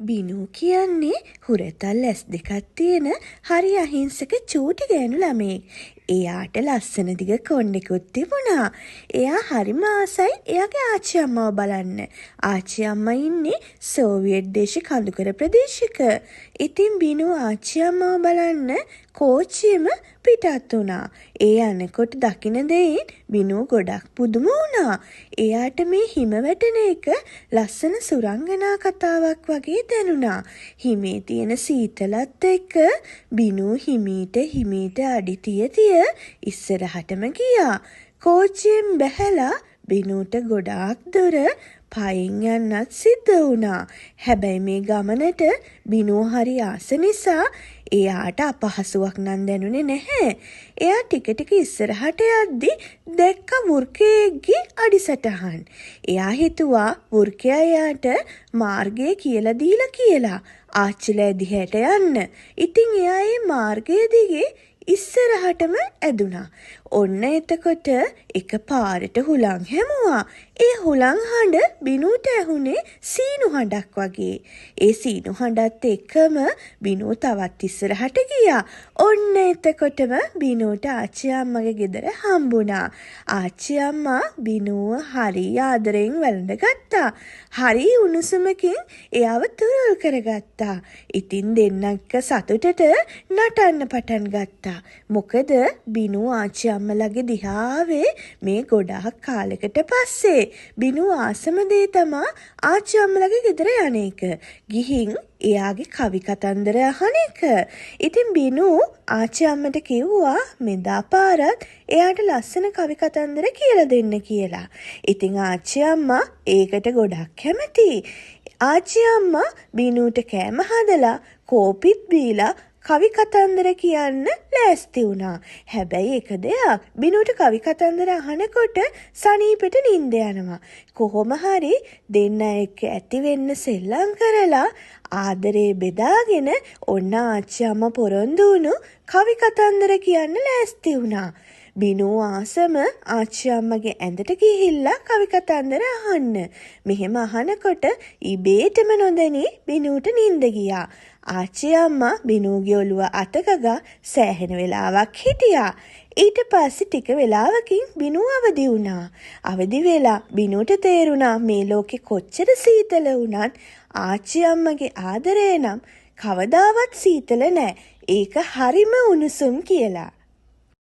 බිනු කියන්නේ හුරතල් ඇස් දෙකක් තියෙන හරි අහිංසක චූටි ගෑනු ළමයෙක්. එයාට ලස්සන දිග කොණ්ඩෙකුත් තිබුණා. එයා හරිම ආසයි එයාගේ ආච්චි අම්මව බලන්න. ආච්චි අම්මා ඉන්නේ සෝවියට් දේශ කඳුකර ප්‍රදේශයක. ඉතින් බිනු ආච්චි අම්මව බලන්න කෝච්චියෙම පිටත් වුණා. ඒ යනකොට දකින දෙයින් බිනු ගොඩක් පුදුම වුණා. එයාට මේ හිම වැටෙන එක ලස්සන සුරංගනා කතාවක් වගේ දැනුණා. හිමේ තියෙන සීතලත් එක්ක බිනු හිමීට අඩි තිය ඉස්සරහටම ගියා. කෝච්චියෙන් බැහැලා බිනුට ගොඩාක් දුර පයින් යන්නත් සිද්ධ වුණා. හැබැයි මේ ගමනට බිනු හරි ආස නිසා එයාට අපහසුවක් නම් දැනුනේ නැහැ. එයා ටික ඉස්සරහට යද්දි දැක්ක වෘකයෙක්ගේ අඩිසටහන්. එයා හිතුවා වෘකයා එයාට මාර්ගය කියලා දීලා කියලා. ආච්චිලා දිහාට යන්න. ඉතින් එයා ඒ මාර්ගය දිගේ ඉස්සරහටම ඇදුනා. ඔන්න එතකොට එක පාරට හුලං හැමුවා. ඒ හුලං හඬ බිනුට ඇහුනේ සීනු හඬක් වගේ. ඒ සීනු හඬත් එක්කම බිනු තවත් ඉස්සරහට ගියා. ඔන්න එතකොටම බිනුට ආච්චි අම්මගේ ගෙදර හම්බුණා. ආච්චි අම්මා බිනුව හරි ආදරෙන් වැළඳගත්තා. හරි උණුසුමකින් එයාව තුරුල් කරගත්තා. ඉතින් දෙන්නක්ක සතුටට නටන්න පටන් ගත්තා. මොකද බිනු ආච්චි අම්මලගේ දිහාවේ මේ ගොඩාක් කාලෙකට පස්සේ. බිනු ආසම දේ තමා ආච්චි අම්මලගේ ගෙදර යන එක. ගිහින් එයාගේ කවි කතන්දර අහන එක. ඉතින් බිනු ආච්චි අම්මට කිව්වා මෙදා පාරත් එයාට ලස්සන කවි කතන්දර කියලා දෙන්න කියලා. ඉතින් ආච්චි අම්මා ඒකට ගොඩක් කැමතියි. ආච්චි අම්මා බිනුට කෑම හදලා කෝපිත් බීලා කවි කතන්දර කියන්න ලෑස්ති වුණා. හැබැයි එක දෙයක් බිනුට කවි කතන්දර අහනකොට සනීපෙට නිින්ද යනවා. කොහොම හරි දෙන්න එක්ක ඇති වෙන්න සෙල්ලම් කරලා ආදරේ බෙදාගෙන ඔන්න ආච්චි අම්මා පොරොන්දු වුණු කවි කතන්දර කියන්න ලෑස්ති වුණා. බිනු ආසම ආච්චි අම්මගේ ඇඳට ගිහිල්ලා කවි කතන්දර අහන්න. මෙහෙම අහනකොට ඉබේටම නොදැනී බිනුට නිින්ද ගියා. ආච්චි අම්මා බිනුගේ ඔළුව අතකගා සෑහෙන වෙලාවක් හිටියා. ඊට පස්සේ ටික වෙලාවකින් බිනු අවදි වුණා. අවදි වෙලා බිනුට තේරුණා මේ ලෝකෙ කොච්චර සීතල වුණත් ආච්චි අම්මගේ ආදරය නම් කවදාවත් සීතල නෑ. ඒක හරිම උණුසුම් කියලා.